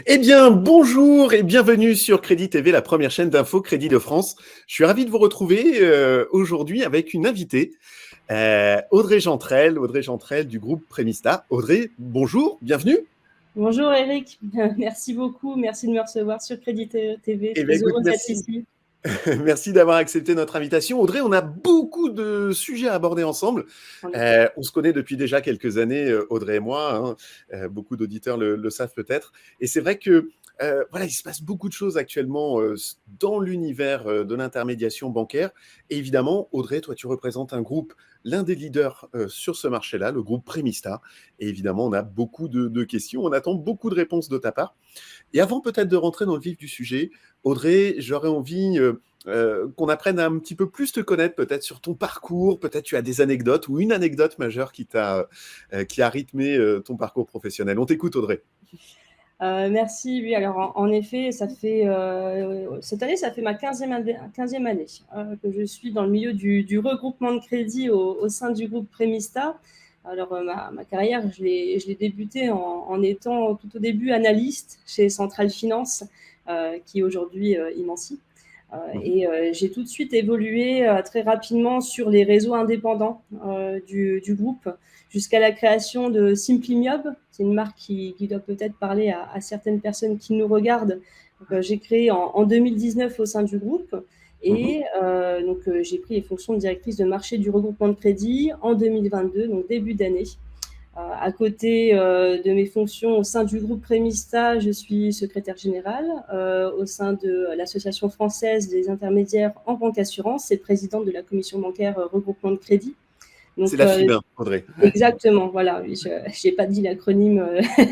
Eh bien, bonjour et bienvenue sur Crédit TV, la première chaîne d'info Crédit de France. Je suis ravi de vous retrouver aujourd'hui avec une invitée, Audrey Gentrel du groupe Prémista. Audrey, bonjour, bienvenue. Bonjour Eric, merci beaucoup, merci de me recevoir sur Crédit TV, Eh bien, très écoute, heureuse d'être merci. ici. Merci d'avoir accepté notre invitation. Audrey, on a beaucoup de sujets à aborder ensemble. En effet. On se connaît depuis déjà quelques années, Audrey et moi, hein. Beaucoup d'auditeurs le savent peut-être. Et c'est vrai que voilà, il se passe beaucoup de choses actuellement dans l'univers de l'intermédiation bancaire. Et évidemment, Audrey, toi, tu représentes un groupe, l'un des leaders sur ce marché-là, le groupe Prémista. Et évidemment, on a beaucoup de questions. On attend beaucoup de réponses de ta part. Et avant peut-être de rentrer dans le vif du sujet, Audrey, j'aurais envie qu'on apprenne à un petit peu plus te connaître, peut-être sur ton parcours, peut-être tu as des anecdotes ou une anecdote majeure qui a rythmé ton parcours professionnel. On t'écoute, Audrey. Merci, oui, alors en effet, cette année, ça fait ma 15e année que je suis dans le milieu du regroupement de crédit au sein du groupe Prémista. Alors ma carrière, je l'ai débutée en étant tout au début analyste chez Centrale Finance, qui aujourd'hui Imanci. Et j'ai tout de suite évolué très rapidement sur les réseaux indépendants du groupe, jusqu'à la création de Simplimiob. C'est une marque qui doit peut-être parler à certaines personnes qui nous regardent. Donc, j'ai créé en 2019 au sein du groupe. Et j'ai pris les fonctions de directrice de marché du regroupement de crédit en 2022, donc début d'année. À côté de mes fonctions au sein du groupe Prémista, je suis secrétaire générale au sein de l'Association française des intermédiaires en banque assurance et présidente de la commission bancaire regroupement de crédit. C'est Donc, la FIB, hein, Audrey. exactement, voilà, oui, je n'ai pas dit l'acronyme,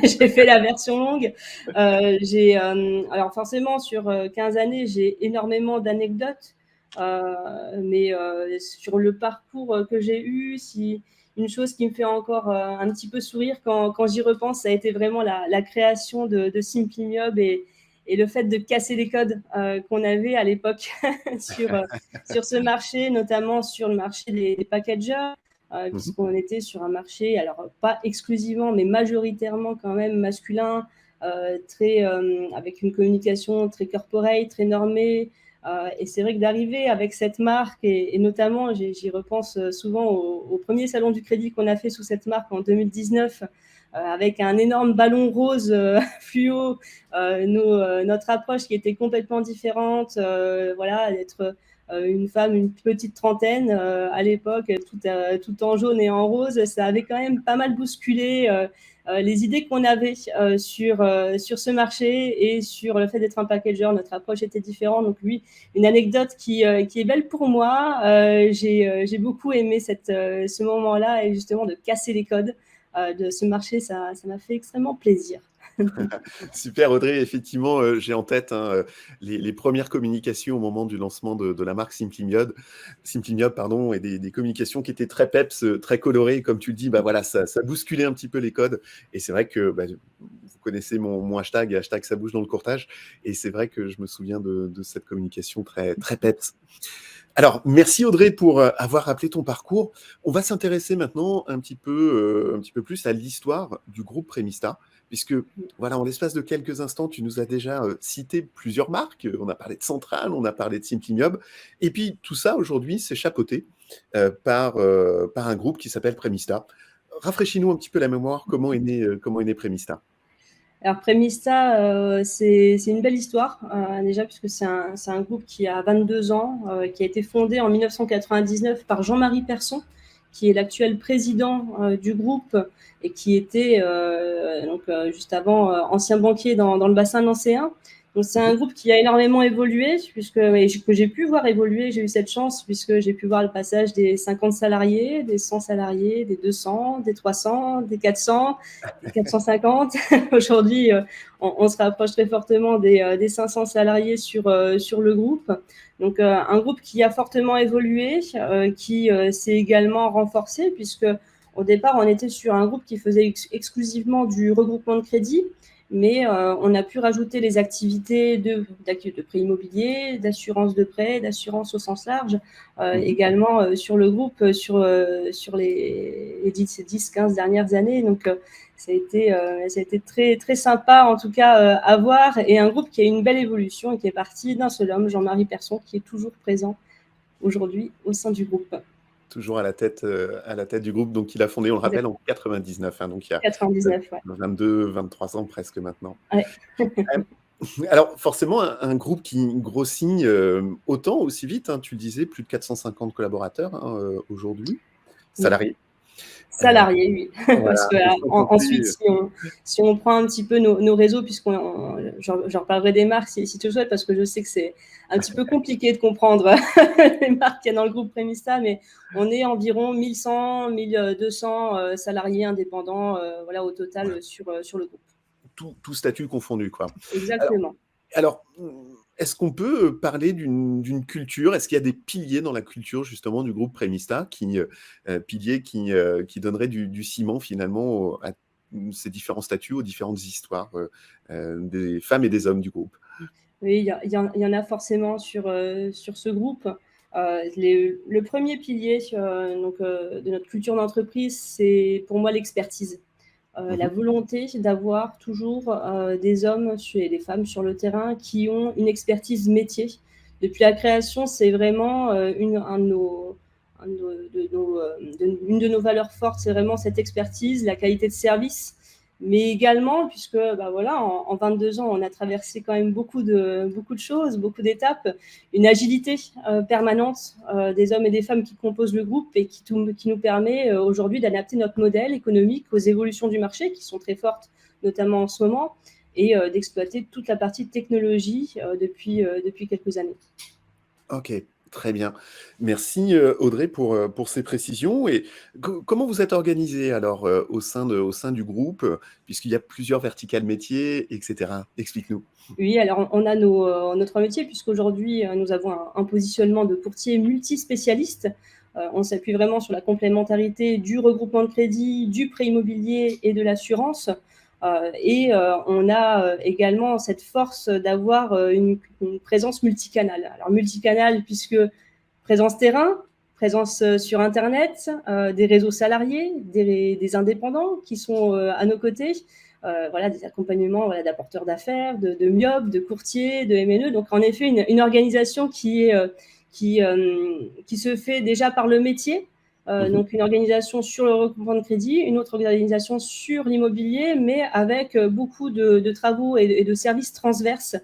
j'ai fait la version longue. Alors forcément, sur 15 années, j'ai énormément d'anecdotes, mais sur le parcours que j'ai eu, si une chose qui me fait encore un petit peu sourire quand j'y repense, ça a été vraiment la création de Simplimiob et le fait de casser les codes qu'on avait à l'époque sur ce marché, notamment sur le marché des packagers. Puisqu'on était sur un marché, alors pas exclusivement, mais majoritairement quand même masculin, avec une communication très corporate, très normée. Et c'est vrai que d'arriver avec cette marque, et notamment, j'y repense souvent au premier salon du crédit qu'on a fait sous cette marque en 2019, avec un énorme ballon rose fluo, notre approche qui était complètement différente, voilà, d'être une femme, une petite trentaine à l'époque, tout en jaune et en rose, ça avait quand même pas mal bousculé les idées qu'on avait sur ce marché et sur le fait d'être un packager. Notre approche était différente. Donc oui, une anecdote qui est belle pour moi. J'ai beaucoup aimé ce moment-là et justement de casser les codes de ce marché, ça m'a fait extrêmement plaisir. Super Audrey, effectivement, j'ai en tête hein, les premières communications au moment du lancement de la marque Simplimiob, pardon, et des communications qui étaient très peps, très colorées, comme tu le dis, bah voilà, ça bousculait un petit peu les codes. Et c'est vrai que bah, vous connaissez mon hashtag ça bouge dans le courtage, et c'est vrai que je me souviens de cette communication très très peps. Alors, merci Audrey pour avoir rappelé ton parcours. On va s'intéresser maintenant un petit peu plus à l'histoire du groupe Prémista, puisque voilà, en l'espace de quelques instants, tu nous as déjà cité plusieurs marques. On a parlé de Centrale, on a parlé de Simplimiob, et puis tout ça aujourd'hui, c'est chapeauté par un groupe qui s'appelle Prémista. Rafraîchis-nous un petit peu la mémoire. Comment est né Prémista? Alors Prémista, c'est une belle histoire déjà puisque c'est un groupe qui a 22 ans, qui a été fondé en 1999 par Jean-Marie Persson, qui est l'actuel président du groupe et qui était juste avant ancien banquier dans le bassin nancéen. Donc c'est un groupe qui a énormément évolué que j'ai pu voir évoluer. J'ai eu cette chance puisque j'ai pu voir le passage des 50 salariés, des 100 salariés, des 200, des 300, des 400, des 450. Aujourd'hui, on se rapproche très fortement des 500 salariés sur le groupe. Donc, un groupe qui a fortement évolué, qui s'est également renforcé, puisque au départ, on était sur un groupe qui faisait exclusivement du regroupement de crédit. mais on a pu rajouter les activités de prêt immobilier, d'assurance de prêt, d'assurance au sens large, également sur le groupe, sur les 10-15 dernières années. Donc, ça a été très, très sympa, en tout cas, à voir, et un groupe qui a une belle évolution et qui est parti d'un seul homme, Jean-Marie Persson, qui est toujours présent aujourd'hui au sein du groupe. Toujours à la tête du groupe, donc il a fondé, on le rappelle, en 99, donc il y a 99, ouais. 22, 23 ans presque maintenant. Ouais. Alors forcément, un groupe qui grossit autant, aussi vite, tu le disais, plus de 450 collaborateurs aujourd'hui, salariés. Salariés, oui. Voilà, parce que ensuite, si on prend un petit peu nos réseaux, j'en parlerai des marques si tu le souhaites, parce que je sais que c'est un petit peu compliqué de comprendre les marques qu'il y a dans le groupe Prémista, mais on est environ 1100, 1200 salariés indépendants, voilà, au total, sur le groupe. Tout statut confondu, quoi. Exactement. Alors, est-ce qu'on peut parler d'une culture? Est-ce qu'il y a des piliers dans la culture justement du groupe Prémista, piliers qui donneraient du ciment finalement à ces différents statuts, aux différentes histoires des femmes et des hommes du groupe? Oui, il y en a forcément sur ce groupe. Le premier pilier de notre culture d'entreprise, c'est pour moi l'expertise. La volonté d'avoir toujours des hommes et des femmes sur le terrain qui ont une expertise métier. Depuis la création, c'est vraiment une de nos valeurs fortes, c'est vraiment cette expertise, la qualité de service, mais également, puisque en 22 ans, on a traversé quand même beaucoup de choses, beaucoup d'étapes, une agilité permanente des hommes et des femmes qui composent le groupe et qui nous permet aujourd'hui d'adapter notre modèle économique aux évolutions du marché qui sont très fortes, notamment en ce moment, et d'exploiter toute la partie technologie depuis quelques années. Ok. Très bien. Merci Audrey pour ces précisions. Et comment vous êtes organisé alors au sein du groupe, puisqu'il y a plusieurs verticales métiers, etc. Explique-nous. Oui, alors on a nos trois métiers, puisqu'aujourd'hui nous avons un positionnement de courtier multispécialiste. On s'appuie vraiment sur la complémentarité du regroupement de crédit, du prêt immobilier et de l'assurance. On a également cette force d'avoir une présence multicanale. Alors multicanale puisque présence terrain, présence sur Internet, des réseaux salariés, des indépendants qui sont à nos côtés, des accompagnements d'apporteurs d'affaires, de myopes, de courtiers, de MNE. Donc en effet, une organisation qui se fait déjà par le métier. Donc une organisation sur le regroupement de crédit, une autre organisation sur l'immobilier, mais avec beaucoup de travaux et de services transverses.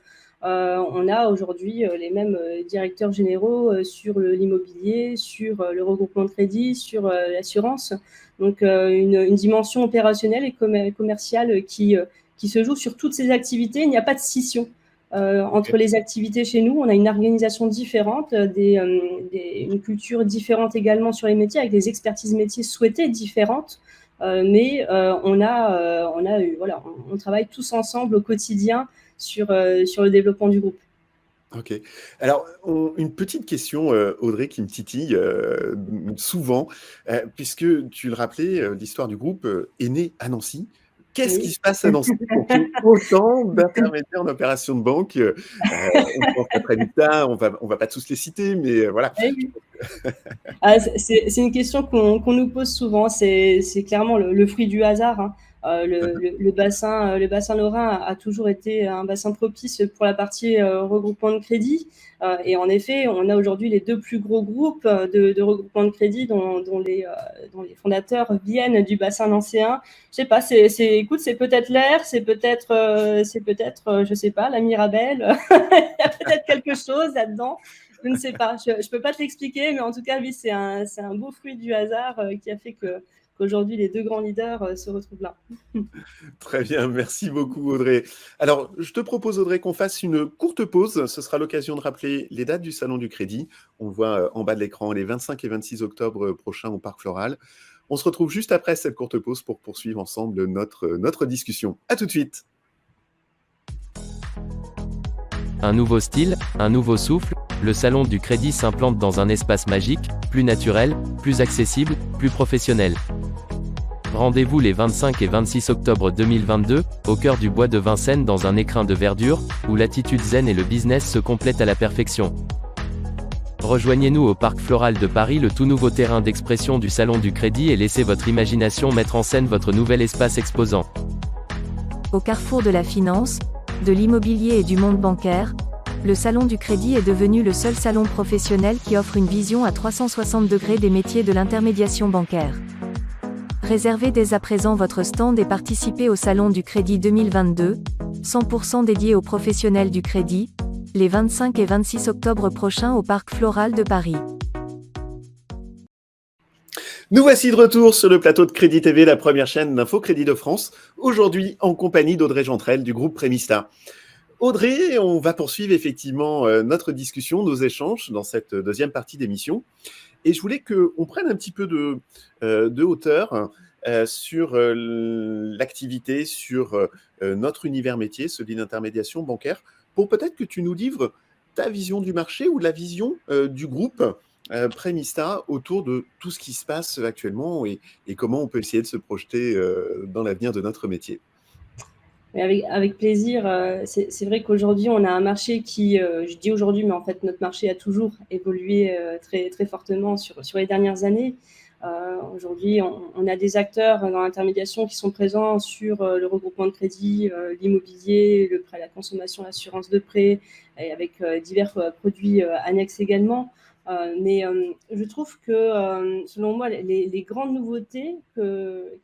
On a aujourd'hui les mêmes directeurs généraux sur l'immobilier, sur le regroupement de crédit, sur l'assurance. Donc une dimension opérationnelle et commerciale qui se joue sur toutes ces activités. Il n'y a pas de scission. Entre les activités chez nous, on a une organisation différente, une culture différente également sur les métiers, avec des expertises métiers souhaitées différentes, mais on travaille tous ensemble au quotidien sur le développement du groupe. Ok. Alors, une petite question, Audrey, qui me titille souvent, puisque tu le rappelais, l'histoire du groupe est née à Nancy. Qu'est-ce qui se passe à Nancy pour qu'il y ait autant d'intermédiaires en opération de banque? On pense à Prémista, on va pas tous les citer, mais voilà. Oui. C'est une question qu'on nous pose souvent. C'est clairement le fruit du hasard. Le bassin lorrain a toujours été un bassin propice pour la partie regroupement de crédit. Et en effet, on a aujourd'hui les deux plus gros groupes de regroupement de crédit dont les fondateurs viennent du bassin nancéen. Je sais pas, écoute, c'est peut-être l'air, c'est peut-être, je sais pas, la Mirabelle. Il y a peut-être quelque chose là-dedans. Je ne sais pas, je peux pas te l'expliquer, mais en tout cas, oui, c'est un beau fruit du hasard qui a fait qu'aujourd'hui, les deux grands leaders se retrouvent là. Très bien, merci beaucoup Audrey. Alors, je te propose Audrey qu'on fasse une courte pause. Ce sera l'occasion de rappeler les dates du Salon du Crédit. On le voit en bas de l'écran, les 25 et 26 octobre prochains au Parc Floral. On se retrouve juste après cette courte pause pour poursuivre ensemble notre discussion. À tout de suite. Un nouveau style, un nouveau souffle, le Salon du Crédit s'implante dans un espace magique, plus naturel, plus accessible, plus professionnel. Rendez-vous les 25 et 26 octobre 2022, au cœur du bois de Vincennes dans un écrin de verdure, où l'attitude zen et le business se complètent à la perfection. Rejoignez-nous au Parc Floral de Paris, le tout nouveau terrain d'expression du Salon du Crédit, et laissez votre imagination mettre en scène votre nouvel espace exposant. Au carrefour de la finance, de l'immobilier et du monde bancaire, le Salon du Crédit est devenu le seul salon professionnel qui offre une vision à 360 degrés des métiers de l'intermédiation bancaire. Réservez dès à présent votre stand et participez au Salon du Crédit 2022, 100% dédié aux professionnels du crédit, les 25 et 26 octobre prochains au Parc Floral de Paris. Nous voici de retour sur le plateau de Crédit TV, la première chaîne d'info Crédit de France, aujourd'hui en compagnie d'Audrey Gentrel du groupe Prémista. Audrey, on va poursuivre effectivement notre discussion, nos échanges dans cette deuxième partie d'émission. Et je voulais qu'on prenne un petit peu de hauteur sur l'activité, sur notre univers métier, celui d'intermédiation bancaire, pour peut-être que tu nous livres ta vision du marché ou la vision du groupe Prémista autour de tout ce qui se passe actuellement et comment on peut essayer de se projeter dans l'avenir de notre métier. Avec plaisir. C'est vrai qu'aujourd'hui, on a un marché qui, je dis aujourd'hui, mais en fait, notre marché a toujours évolué très, très fortement sur les dernières années. Aujourd'hui, on a des acteurs dans l'intermédiation qui sont présents sur le regroupement de crédit, l'immobilier, le prêt à la consommation, l'assurance de prêt, et avec divers produits annexes également. Mais je trouve que, selon moi, les grandes nouveautés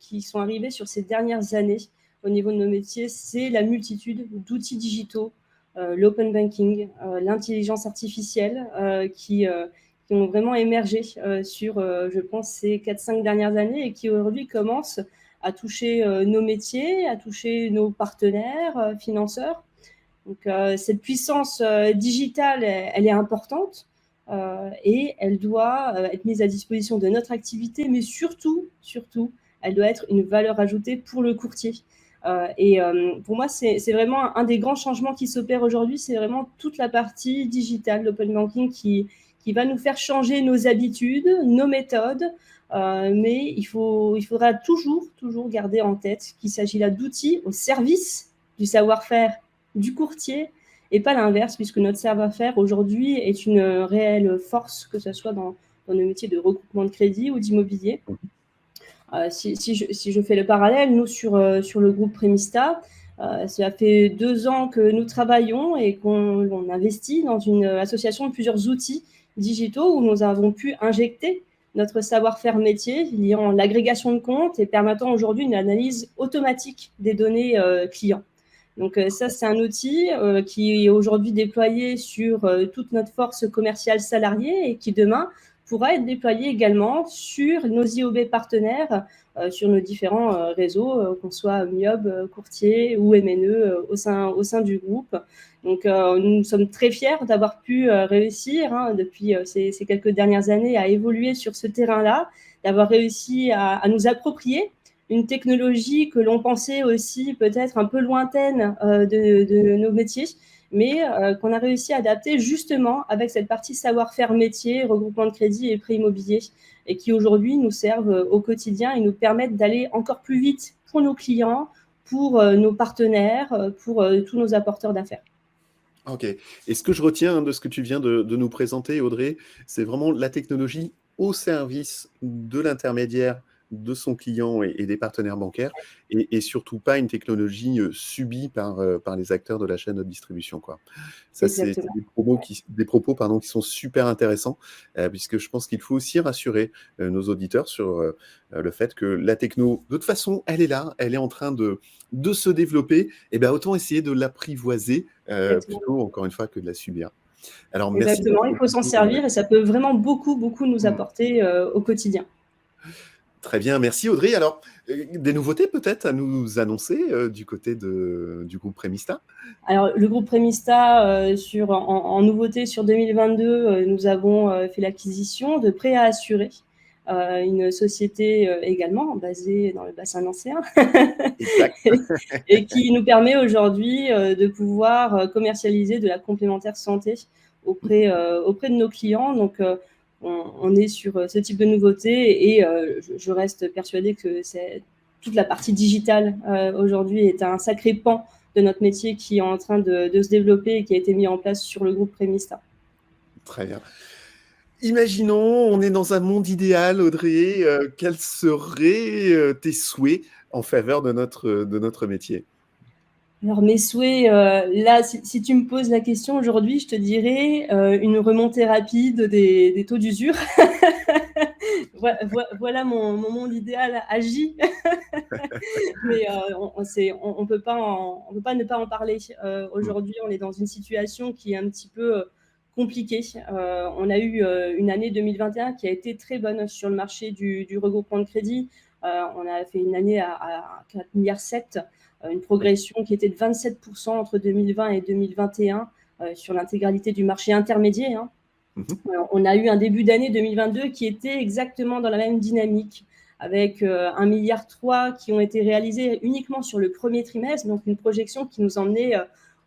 qui sont arrivées sur ces dernières années au niveau de nos métiers, c'est la multitude d'outils digitaux, l'open banking, l'intelligence artificielle qui ont vraiment émergé sur, je pense, ces 4-5 dernières années et qui aujourd'hui commencent à toucher nos métiers, à toucher nos partenaires, financeurs. Donc, cette puissance digitale, elle est importante et elle doit être mise à disposition de notre activité, mais surtout, elle doit être une valeur ajoutée pour le courtier. Pour moi, c'est vraiment un des grands changements qui s'opèrent aujourd'hui, c'est vraiment toute la partie digitale, l'open banking qui va nous faire changer nos habitudes, nos méthodes, mais il faudra toujours garder en tête qu'il s'agit là d'outils au service du savoir-faire du courtier et pas l'inverse, puisque notre savoir-faire aujourd'hui est une réelle force, que ce soit dans nos métiers de regroupement de crédit ou d'immobilier. Si je fais le parallèle, nous, sur le groupe Prémista, ça fait 2 ans que nous travaillons et qu'on investit dans une association de plusieurs outils digitaux où nous avons pu injecter notre savoir-faire métier liant l'agrégation de comptes et permettant aujourd'hui une analyse automatique des données clients. Donc ça, c'est un outil qui est aujourd'hui déployé sur toute notre force commerciale salariée et qui demain pourra être déployé également sur nos IOB partenaires, sur nos différents réseaux, qu'on soit MIOB, courtier ou MNE au sein du groupe. Donc, nous sommes très fiers d'avoir pu réussir depuis ces quelques dernières années à évoluer sur ce terrain-là, d'avoir réussi à nous approprier une technologie que l'on pensait aussi peut-être un peu lointaine de nos métiers, mais qu'on a réussi à adapter justement avec cette partie savoir-faire métier, regroupement de crédit et prêt immobilier, et qui aujourd'hui nous servent au quotidien et nous permettent d'aller encore plus vite pour nos clients, pour nos partenaires, pour tous nos apporteurs d'affaires. Ok. Et ce que je retiens de ce que tu viens de nous présenter, Audrey, c'est vraiment la technologie au service de l'intermédiaire, de son client et des partenaires bancaires, et surtout pas une technologie subie par les acteurs de la chaîne de distribution, quoi. Ça, c'est des propos qui sont super intéressants, puisque je pense qu'il faut aussi rassurer nos auditeurs sur le fait que la techno, de toute façon, elle est là, elle est en train de se développer, et bien autant essayer de l'apprivoiser plutôt, encore une fois, que de la subir. Alors, merci. Exactement, il faut s'en servir et ça peut vraiment beaucoup nous apporter au quotidien. Très bien, merci Audrey. Alors, des nouveautés peut-être à nous annoncer du côté du groupe Prémista? Alors, le groupe Prémista, en nouveauté sur 2022, nous avons fait l'acquisition de Prêt à assurer, une société également basée dans le bassin nancéen et qui nous permet aujourd'hui de pouvoir commercialiser de la complémentaire santé auprès de nos clients. Donc, on est sur ce type de nouveauté et je reste persuadée que toute la partie digitale aujourd'hui est un sacré pan de notre métier qui est en train de se développer et qui a été mis en place sur le groupe Prémista. Très bien. Imaginons, on est dans un monde idéal, Audrey. Quels seraient tes souhaits en faveur de notre métier? Alors mes souhaits, là, si tu me poses la question aujourd'hui, je te dirais une remontée rapide des taux d'usure. Voilà mon monde idéal agi. Mais on peut pas ne pas en parler. Aujourd'hui, on est dans une situation qui est un petit peu compliquée. On a eu une année 2021 qui a été très bonne sur le marché du regroupement de crédit. On a fait une année à 4,7 milliards, une progression qui était de 27% entre 2020 et 2021 sur l'intégralité du marché intermédiaire. Hein. On a eu un début d'année 2022 qui était exactement dans la même dynamique, avec 1,3 milliard qui ont été réalisés uniquement sur le premier trimestre, donc une projection qui nous emmenait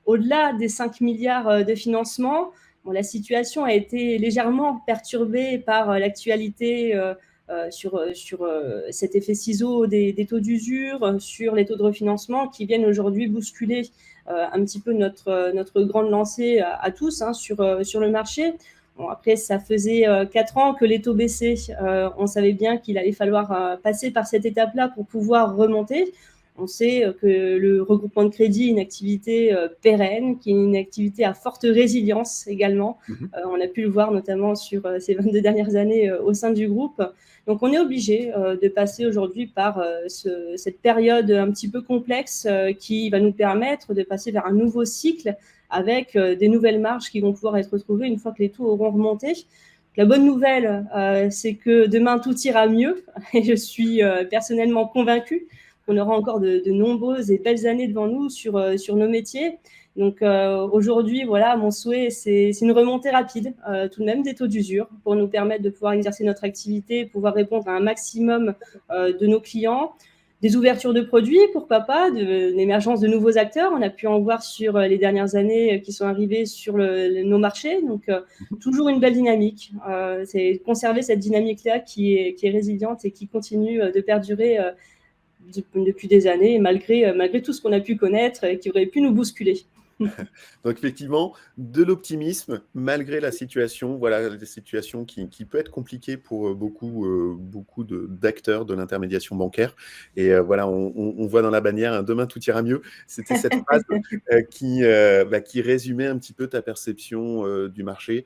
au-delà des 5 milliards de financement. Bon, la situation a été légèrement perturbée par l'actualité sur cet effet ciseau des taux d'usure, sur les taux de refinancement qui viennent aujourd'hui bousculer un petit peu notre grande lancée à tous sur le marché. Bon, après, ça faisait 4 ans que les taux baissaient. On savait bien qu'il allait falloir passer par cette étape-là pour pouvoir remonter. On sait que le regroupement de crédit est une activité pérenne, qui est une activité à forte résilience également. On a pu le voir notamment sur ces 22 dernières années au sein du groupe. Donc, on est obligé de passer aujourd'hui par cette période un petit peu complexe qui va nous permettre de passer vers un nouveau cycle avec des nouvelles marges qui vont pouvoir être retrouvées une fois que les taux auront remonté. La bonne nouvelle, c'est que demain, tout ira mieux. Et je suis personnellement convaincue qu'on aura encore de nombreuses et belles années devant nous sur nos métiers. Donc aujourd'hui, voilà, mon souhait, c'est une remontée rapide, tout de même des taux d'usure, pour nous permettre de pouvoir exercer notre activité, pouvoir répondre à un maximum de nos clients. Des ouvertures de produits, pourquoi pas, l'émergence de nouveaux acteurs. On a pu en voir sur les dernières années qui sont arrivés sur nos marchés. Donc, toujours une belle dynamique. C'est conserver cette dynamique-là qui est résiliente et qui continue de perdurer depuis des années, malgré tout ce qu'on a pu connaître et qui aurait pu nous bousculer. Donc effectivement, de l'optimisme malgré la situation, voilà, la situation qui peut être compliquée pour beaucoup d'acteurs de l'intermédiation bancaire. Et voilà, on voit dans la bannière un demain tout ira mieux. C'était cette phrase qui résumait un petit peu ta perception du marché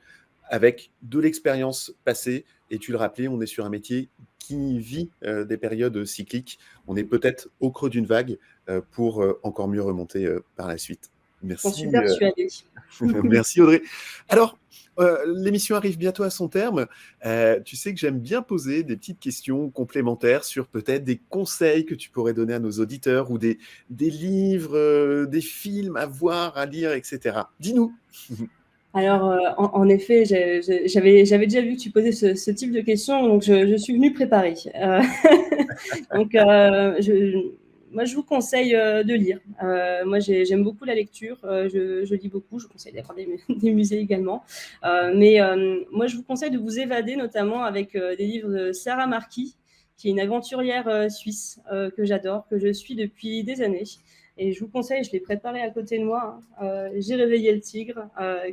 avec de l'expérience passée. Et tu le rappelais, on est sur un métier qui vit des périodes cycliques. On est peut-être au creux d'une vague pour encore mieux remonter par la suite. Merci. J'en suis persuadée. Merci Audrey. Alors, l'émission arrive bientôt à son terme. Tu sais que j'aime bien poser des petites questions complémentaires sur peut-être des conseils que tu pourrais donner à nos auditeurs ou des livres, des films à voir, à lire, etc. Dis-nous. Alors, en effet, j'avais déjà vu que tu posais ce type de questions, donc je suis venue préparée. Donc, moi, je vous conseille de lire. Moi, j'aime beaucoup la lecture. Je lis beaucoup. Je vous conseille d'aller voir des musées également. Mais moi, je vous conseille de vous évader, notamment avec des livres de Sarah Marquis, qui est une aventurière suisse que j'adore, que je suis depuis des années. Et je vous conseille, je l'ai préparé à côté de moi, J'ai réveillé le tigre,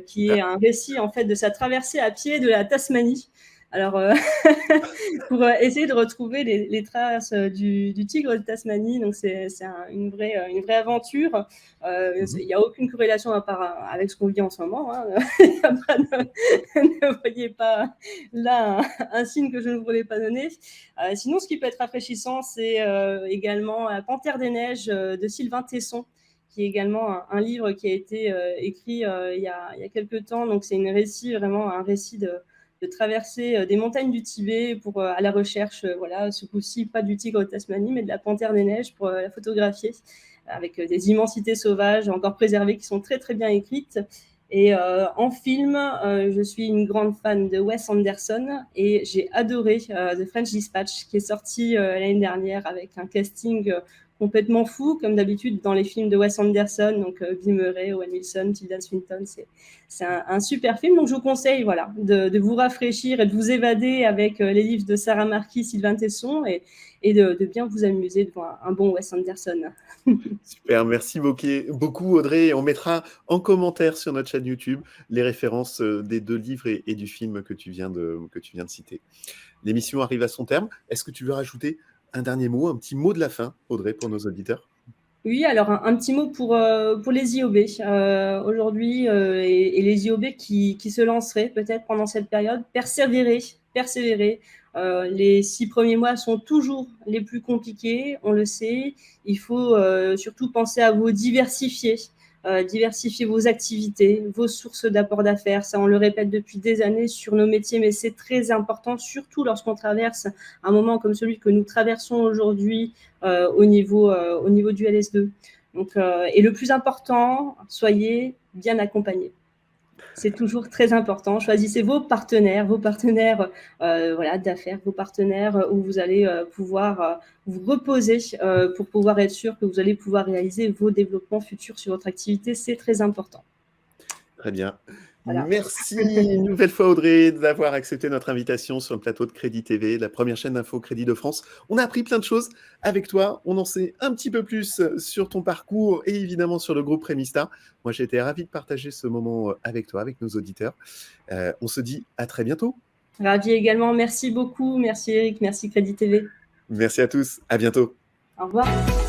qui est un récit en fait de sa traversée à pied de la Tasmanie. Alors, pour essayer de retrouver les traces du tigre de Tasmanie, donc c'est une vraie aventure. Il n'y a aucune corrélation à part avec ce qu'on vit en ce moment. Hein. Ne voyez pas là un signe que je ne voulais pas donner. Sinon, ce qui peut être rafraîchissant, c'est également La Panthère des Neiges de Sylvain Tesson, qui est également un livre qui a été écrit il y a quelques temps. Donc, c'est un récit de traverser des montagnes du Tibet à la recherche, voilà, ce coup-ci, pas du tigre de Tasmanie, mais de la panthère des neiges pour la photographier, avec des immensités sauvages encore préservées qui sont très, très bien écrites. Et en film, je suis une grande fan de Wes Anderson et j'ai adoré The French Dispatch, qui est sorti l'année dernière avec un casting complètement fou, comme d'habitude dans les films de Wes Anderson, donc Bill Murray, Owen Wilson, Tilda Swinton, c'est un super film. Donc je vous conseille voilà, de vous rafraîchir et de vous évader avec les livres de Sarah Marquis, Sylvain Tesson et de bien vous amuser devant un bon Wes Anderson. Super, merci beaucoup Audrey. On mettra en commentaire sur notre chaîne YouTube les références des 2 livres et du film que tu viens de citer. L'émission arrive à son terme. Est-ce que tu veux rajouter un dernier mot, un petit mot de la fin, Audrey, pour nos auditeurs? Oui, alors un petit mot pour les IOB aujourd'hui et les IOB qui se lanceraient peut-être pendant cette période. Persévérer. Les 6 premiers mois sont toujours les plus compliqués, on le sait. Il faut surtout penser à vous diversifier vos activités, vos sources d'apport d'affaires. Ça, on le répète depuis des années sur nos métiers, mais c'est très important, surtout lorsqu'on traverse un moment comme celui que nous traversons aujourd'hui au niveau du LS2. Donc, et le plus important, soyez bien accompagnés. C'est toujours très important. Choisissez vos partenaires voilà, d'affaires, vos partenaires où vous allez pouvoir vous reposer pour pouvoir être sûr que vous allez pouvoir réaliser vos développements futurs sur votre activité. C'est très important. Très bien. Voilà. Merci une nouvelle fois Audrey d'avoir accepté notre invitation sur le plateau de Crédit TV, la première chaîne d'info Crédit de France. On a appris plein de choses avec toi, on en sait un petit peu plus sur ton parcours et évidemment sur le groupe Remista. Moi j'ai été ravi de partager ce moment avec toi, avec nos auditeurs. On se dit à très bientôt. Ravi également, merci beaucoup, merci Eric, merci Crédit TV. Merci à tous, à bientôt. Au revoir.